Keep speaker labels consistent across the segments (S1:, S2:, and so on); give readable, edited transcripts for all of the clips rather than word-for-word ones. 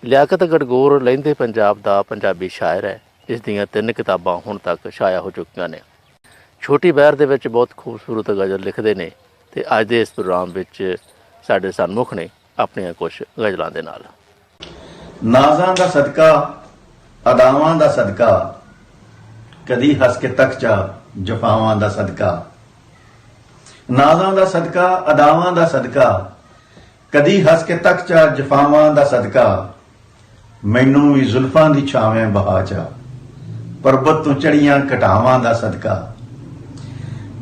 S1: ਲਿਆਕਤ ਗੜਗੋਰ ਲਹਿੰਦੇ ਪੰਜਾਬ ਦਾ ਪੰਜਾਬੀ ਸ਼ਾਇਰ ਹੈ, ਜਿਸ ਦੀਆਂ 3 ਕਿਤਾਬਾਂ ਹੁਣ ਤੱਕ ਛਾਇਆ ਹੋ ਚੁੱਕੀਆਂ ਨੇ। ਛੋਟੀ ਬਹਿਰ ਦੇ ਵਿੱਚ ਬਹੁਤ ਖੂਬਸੂਰਤ ਗਜ਼ਲ ਲਿਖਦੇ ਨੇ ਤੇ ਅੱਜ ਦੇ ਇਸ ਪ੍ਰੋਗਰਾਮ ਵਿੱਚ ਸਾਡੇ ਸਨਮੁਖ ਨੇ ਆਪਣੀਆਂ ਕੁਝ ਗਜ਼ਲਾਂ ਦੇ ਨਾਲ।
S2: ਨਾਜ਼ਾਂ ਦਾ ਸਦਕਾ ਅਦਾਵਾਂ ਦਾ ਸਦਕਾ ਕਦੀ ਹੱਸ ਕੇ ਤੱਕ ਜਾ ਜਫਾਵਾਂ ਦਾ ਸਦਕਾ। ਨਾਜ਼ਾਂ ਦਾ ਸਦਕਾ ਅਦਾਵਾਂ ਦਾ ਸਦਕਾ ਕਦੀ ਹੱਸ ਕੇ ਤੱਕ ਜਾ ਜਫਾਵਾਂ ਦਾ ਸਦਕਾ। ਮੈਨੂੰ ਵੀ ਜ਼ੁਲਫਾਂ ਦੀ ਛਾਵੇਂ ਬਹਾ ਜਾ ਪਰਬਤ ਤੋਂ ਚੜੀਆਂ ਘਟਾਵਾਂ ਦਾ ਸਦਕਾ।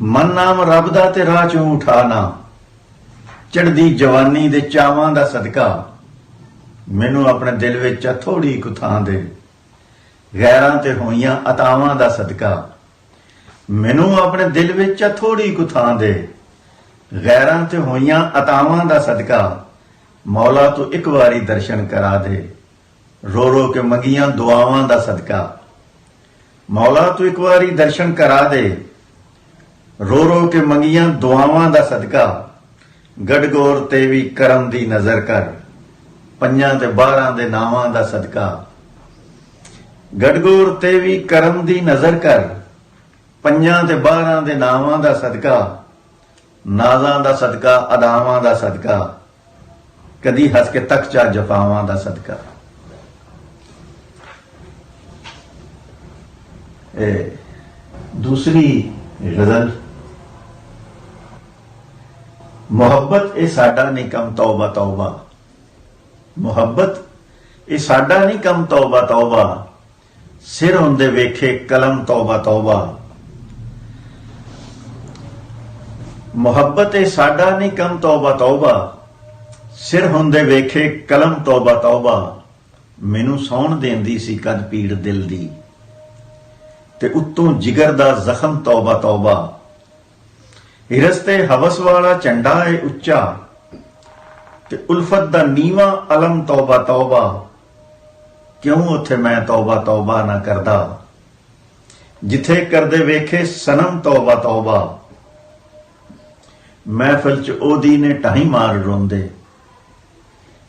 S2: ਮਨ ਨਾਮ ਰੱਬ ਦਾ ਤੇ ਰਾਹ ਚੋਂ ਉਠਾ ਨਾ ਚੜ੍ਹਦੀ ਜਵਾਨੀ ਦੇ ਚਾਵਾਂ ਦਾ ਸਦਕਾ। ਮੈਨੂੰ ਆਪਣੇ ਦਿਲ ਵਿੱਚ ਥੋੜੀ ਕੁ ਥਾਂ ਦੇ ਗੈਰਾਂ ਤੇ ਹੋਈਆਂ ਅਤਾਵਾਂ ਦਾ ਸਦਕਾ। ਮੈਨੂੰ ਆਪਣੇ ਦਿਲ ਵਿੱਚ ਥੋੜੀ ਕੁ ਥਾਂ ਦੇ ਗੈਰਾਂ ਤੇ ਹੋਈਆਂ ਅਤਾਵਾਂ ਦਾ ਸਦਕਾ। ਮੌਲਾ ਤੂੰ ਇੱਕ ਵਾਰੀ ਦਰਸ਼ਨ ਕਰਾ ਦੇ ਰੋ ਰੋ ਕੇ ਮੰਗੀਆਂ ਦੁਆਵਾਂ ਦਾ ਸਦਕਾ। ਮੌਲਾ ਤੂੰ ਇੱਕ ਵਾਰੀ ਦਰਸ਼ਨ ਕਰਾ ਦੇ ਰੋ ਰੋ ਕੇ ਮੰਗੀਆਂ ਦੁਆਵਾਂ ਦਾ ਸਦਕਾ। ਗੜਗੋਰ ਤੇ ਵੀ ਕਰਮ ਦੀ ਨਜ਼ਰ ਕਰ ਪੰਜਾਂ ਤੇ 12 ਦੇ ਨਾਵਾਂ ਦਾ ਸਦਕਾ। ਗੜਗੋਰ ਤੇ ਵੀ ਕਰਮ ਦੀ ਨਜ਼ਰ ਕਰ ਪੰਜਾਂ ਤੇ 12 ਦੇ ਨਾਵਾਂ ਦਾ ਸਦਕਾ। ਨਾਜ਼ਾਂ ਦਾ ਸਦਕਾ ਅਦਾਵਾਂ ਦਾ ਸਦਕਾ ਕਦੀ ਹੱਸ ਕੇ ਤੱਕ ਚਾ ਜਫਾਵਾਂ ਦਾ ਸਦਕਾ। दूसरी गजल। मुहब्बत ए साडा नहीं कम तौबा तौबा। मुहब्बत ए साडा नहीं कम तौबा तौबा सिर होंदे वेखे कलम तौबा तौबा। मुहब्बत ए साडा नहीं कम तौबा तौबा सिर होंदे वेखे कलम तौबा तौबा। मैनू सौण देंदी सी कद पीड़ दिल दी ते उत्तों जिगर दा जख्म तौबा तौबा। हिरस ते हवस वाला झंडा है उच्चा ते उल्फत दा नीवा अलम तौबा तौबा। क्यों उथे मैं तौबा तौबा ना करदा जिथे करदे वेखे सनम तौबा तौबा। महफिल च ओदी ने टाही मार रोंदे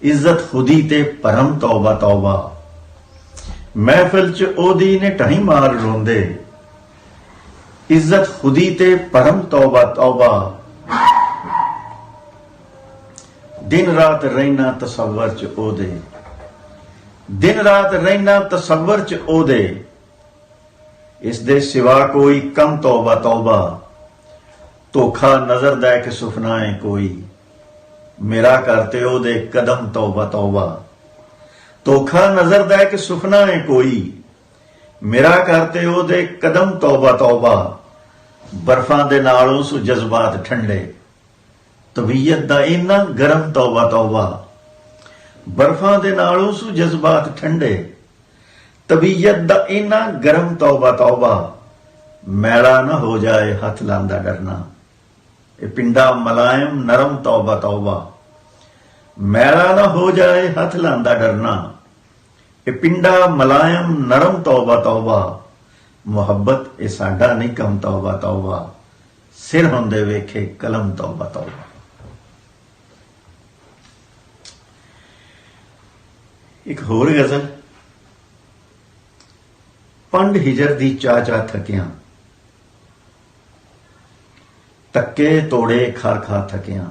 S2: इज्जत खुदी ते परम तौबा तौबा। महफिल च ओदी ने टाही मार रोंदे इज्जत खुदी ते परम तौबा तौबा। दिन रात रहना तसव्वर च ओदे दिन रात रहना तसव्वर च ओदे इस दे सिवा कोई कम तौबा तौबा। धोखा नजर दै के सुफना है कोई मेरा करते ओदे कदम तौबा तौबा। धोखा नजर दै के सुफना है कोई मेरा करते ओदे कदम तौबा तौबा। बर्फां दे नालों सु जज्बात ठंडे तबीयत दा इन्ना गरम तौबा तौबा। बर्फां दे नालों सु जज्बात ठंडे तबीयत दा इन्ना गरम तौबा तौबा। मैला न हो जाए हथ लांदा डरना ए पिंडा मलायम नरम तौबा तौबा। मैला न हो जाए हथ लांदा डरना ए पिंडा मलायम नरम तौबा तौबा। मुहब्बत ए साडा नहीं कम तौबा तौबा सिर होंदे वेखे कलम तौबा तौबा। एक होर गजल। पंड हिजर दी चाचा थकिया तक्के तोड़े खा खा थकिया।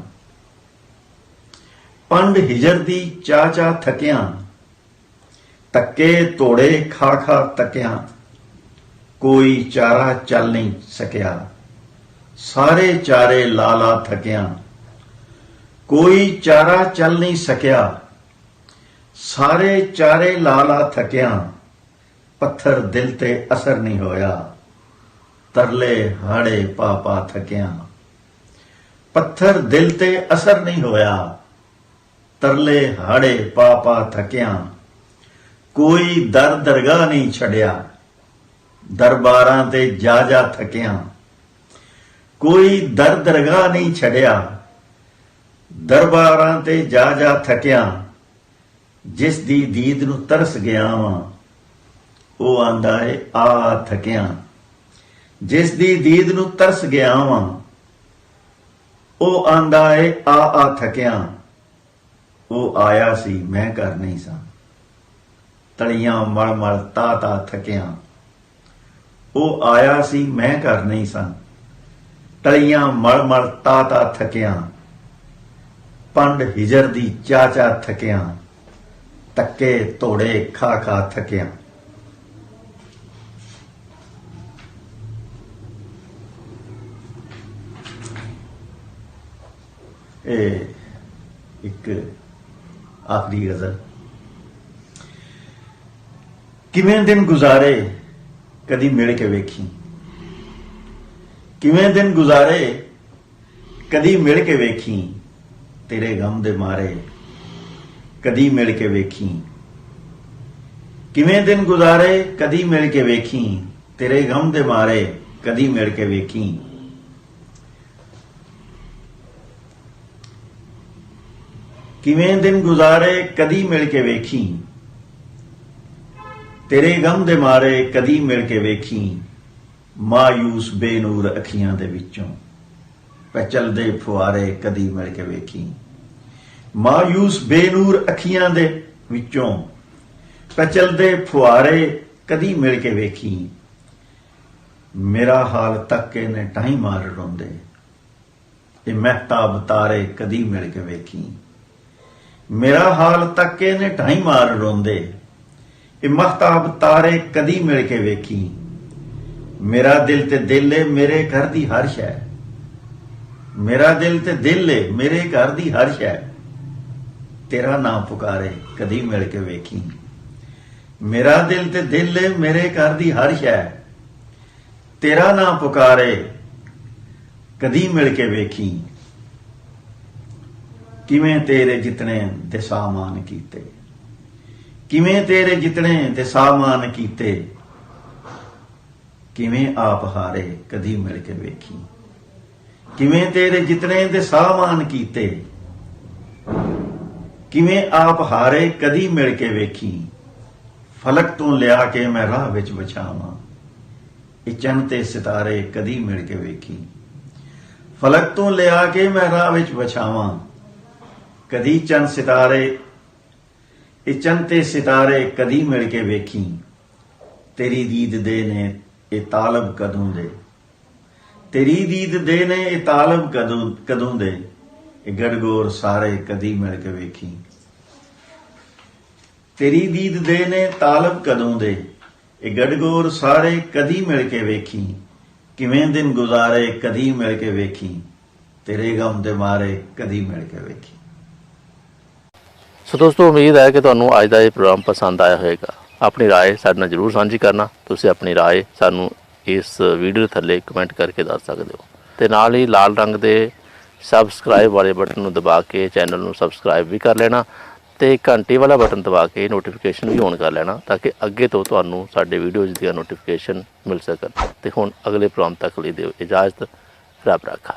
S2: पंड हिजर दी चाचा थकिया तक्के तोड़े खा खा तकिया। कोई चारा चल नहीं सकिया सारे चारे लाला थकिया। कोई चारा चल नहीं सकिया सारे चारे लाला थकिया। पत्थर दिल ते असर नहीं होया तरले हाड़े पा पा थकिया। पत्थर दिल ते असर नहीं होया तरले हाड़े पा पा थकिया। कोई दर दरगाह नहीं छड़िया दरबारां ते जा जा थकिया। कोई दर दरगाह नहीं छड़िया दरबारां ते जा जा थकिया। जिस दी दीद नू तरस गया वां ओ आंदा है आ थकिया। जिस दी दीद नू तरस गया वां ओ आंदा है आ थकिया। ਉਹ ਆਇਆ ਸੀ ਮੈਂ ਕਰ ਨਹੀਂ ਸਾਂ ਤਲੀਆਂ ਮਲ ਮਲ ਤਾ ਤਾ ਥਕਿਆ। ਉਹ ਆਇਆ ਸੀ ਮੈਂ ਘਰ ਨਹੀਂ ਸਾਂ, ਤਲੀਆਂ ਮਲ ਮਲ ਤਾ ਤਾ ਥਕਿਆ। ਪੰਡ ਹਿਜਰ ਦੀ ਚਾ ਚਾ ਥਕਿਆ, ਤੱਕੇ ਧੋੜੇ ਖਾ ਖਾ ਥਕਿਆ। ਇਹ ਇੱਕ ਆਖਰੀ ਗਜ਼ਲ। ਕਿਵੇਂ ਦਿਨ ਗੁਜ਼ਾਰੇ ਕਦੀ ਮਿਲ ਕੇ ਵੇਖੀ, ਕਿਵੇਂ ਦਿਨ ਗੁਜ਼ਾਰੇ ਕਦੀ ਮਿਲ ਕੇ ਵੇਖੀ। ਤੇਰੇ ਗਮ ਦੇ ਮਾਰੇ ਕਦੀ ਮਿਲ ਕੇ ਵੇਖੀ। ਕਿਵੇਂ ਦਿਨ ਗੁਜ਼ਾਰੇ ਕਦੀ ਮਿਲ ਕੇ ਵੇਖੀ। ਤੇਰੇ ਗਮ ਦੇ ਮਾਰੇ ਕਦੀ ਮਿਲ ਕੇ ਵੇਖੀ। ਕਿਵੇਂ ਦਿਨ ਗੁਜ਼ਾਰੇ ਕਦੀ ਮਿਲ ਕੇ ਵੇਖੀ। ਤੇਰੇ ਗਮ ਦੇ ਮਾਰੇ ਕਦੀ ਮਿਲ ਕੇ ਵੇਖੀ। ਮਾਯੂਸ ਬੇਨੂਰ ਅੱਖੀਆਂ ਦੇ ਵਿੱਚੋਂ ਪੈ ਚਲਦੇ ਫੁਆਰੇ ਕਦੀ ਮਿਲ ਕੇ ਵੇਖੀ। ਮਾਯੂਸ ਬੇਨੂਰ ਅੱਖੀਆਂ ਦੇ ਵਿੱਚੋਂ ਪੈ ਚਲਦੇ ਫੁਆਰੇ ਕਦੀ ਮਿਲ ਕੇ ਵੇਖੀ। ਮੇਰਾ ਹਾਲ ਤੱਕ ਕੇ ਨੇ ਟਾਈ ਮਾਰ ਰੋਂਦੇ, ਇਹ ਮਹਿਤਾਬ ਤਾਰੇ ਕਦੀ ਮਿਲ ਕੇ ਵੇਖੀ। ਮੇਰਾ ਹਾਲ ਤੱਕ ਕੇ ਨੇ ਢਾਈ ਮਾਰ ਰੋਂਦੇ, ਇਹ ਮਹਿਤਾਬ ਤਾਰੇ ਕਦੀ ਮਿਲ ਕੇ ਵੇਖੀ। ਮੇਰਾ ਦਿਲ ਤੇ ਦਿਲ ਏ ਮੇਰੇ ਘਰ ਦੀ ਹਰ ਸ਼ੈ, ਮੇਰਾ ਦਿਲ ਤੇ ਦਿਲ ਏ ਮੇਰੇ ਘਰ ਦੀ ਹਰ ਸ਼ੈ। ਤੇਰਾ ਨਾਮ ਪੁਕਾਰੇ ਕਦੀ ਮਿਲ ਕੇ ਵੇਖੀ। ਮੇਰਾ ਦਿਲ ਤੇ ਦਿਲ ਏ ਮੇਰੇ ਘਰ ਦੀ ਹਰ ਸ਼ੈ। ਤੇਰਾ ਨਾਮ ਪੁਕਾਰੇ ਕਦੀ ਮਿਲ ਕੇ ਵੇਖੀ। ਕਿਵੇਂ ਤੇਰੇ ਜਿਤਨੇ ਤੇ ਸਾਮਾਨ ਕੀਤੇ, ਕਿਵੇਂ ਤੇਰੇ ਜਿਤਨੇ ਤੇ ਸਾਮਾਨ ਕੀਤੇ। ਕਿਵੇਂ ਆਪ ਹਾਰੇ ਕਦੀ ਮਿਲ ਕੇ ਵੇਖੀ। ਕਿਵੇਂ ਤੇਰੇ ਜਿਤਨੇ ਤੇ ਸਾਮਾਨ ਕੀਤੇ। ਕਿਵੇਂ ਆਪ ਹਾਰੇ ਕਦੀ ਮਿਲ ਕੇ ਵੇਖੀ। ਫਲਕ ਤੋਂ ਲਿਆ ਕੇ ਮੈਂ ਰਾਹ ਵਿੱਚ ਵਿਛਾਵਾਂ, ਇਹ ਚੰਨ ਤੇ ਸਿਤਾਰੇ ਕਦੀ ਮਿਲ ਕੇ ਵੇਖੀ। ਫਲਕ ਤੋਂ ਲਿਆ ਕੇ ਮੈਂ ਰਾਹ ਵਿੱਚ ਵਿਛਾਵਾਂ, ਕਦੀ ਚੰਨ ਸਿਤਾਰੇ, ਇਹ ਚੰਨ ਤੇ ਸਿਤਾਰੇ ਕਦੀ ਮਿਲ ਕੇ ਵੇਖੀ। ਤੇਰੀ ਦੀਦ ਦੇ ਨੇ ਇਹ ਤਾਲਬ ਕਦੋਂ ਦੇ, ਤੇਰੀ ਦੀਦ ਦੇ ਨੇ ਇਹ ਤਾਲਬ ਕਦੋਂ ਦੇ। ਇਹ ਗੜਗੋਰ ਸਾਰੇ ਕਦੀ ਮਿਲ ਕੇ ਵੇਖੀ। ਤੇਰੀ ਦੀਦ ਦੇ ਨੇ ਤਾਲਬ ਕਦੋਂ ਦੇ, ਇਹ ਗੜਗੋਰ ਸਾਰੇ ਕਦੀ ਮਿਲ ਕੇ ਵੇਖੀ। ਕਿਵੇਂ ਦਿਨ ਗੁਜ਼ਾਰੇ ਕਦੀ ਮਿਲ ਕੇ ਵੇਖੀ। ਤੇਰੇ ਗਮ ਦੇ ਮਾਰੇ ਕਦੀ ਮਿਲ ਕੇ ਵੇਖੀ।
S1: ਸੋ ਦੋਸਤੋ, ਉਮੀਦ ਹੈ ਕਿ ਤੁਹਾਨੂੰ ਅੱਜ ਦਾ ਇਹ ਪ੍ਰੋਗਰਾਮ ਪਸੰਦ ਆਇਆ ਹੋਵੇਗਾ। ਆਪਣੀ ਰਾਏ ਸਾਡੇ ਨਾਲ ਜ਼ਰੂਰ ਸਾਂਝੀ ਕਰਨਾ। ਤੁਸੀਂ ਆਪਣੀ ਰਾਏ ਸਾਨੂੰ ਇਸ ਵੀਡੀਓ ਥੱਲੇ ਕਮੈਂਟ ਕਰਕੇ ਦੱਸ ਸਕਦੇ ਹੋ, ਤੇ ਨਾਲ ਹੀ ਲਾਲ ਰੰਗ ਦੇ ਸਬਸਕ੍ਰਾਈਬ ਵਾਲੇ ਬਟਨ ਨੂੰ ਦਬਾ ਕੇ ਚੈਨਲ ਨੂੰ ਸਬਸਕ੍ਰਾਈਬ ਵੀ ਕਰ ਲੈਣਾ, ਤੇ ਘੰਟੀ ਵਾਲਾ ਬਟਨ ਦਬਾ ਕੇ ਨੋਟੀਫਿਕੇਸ਼ਨ ਵੀ ਔਨ ਕਰ ਲੈਣਾ, ਤਾਂ ਕਿ ਅੱਗੇ ਤੋਂ ਤੁਹਾਨੂੰ ਸਾਡੇ ਵੀਡੀਓਜ਼ ਦੀਆਂ ਨੋਟੀਫਿਕੇਸ਼ਨ ਮਿਲ ਸਕਣ। ਤੇ ਹੁਣ ਅਗਲੇ ਪ੍ਰੋਗਰਾਮ ਤੱਕ ਲਈ ਦਿਓ ਇਜਾਜ਼ਤ। ਰੱਬ ਰਾਖਾ।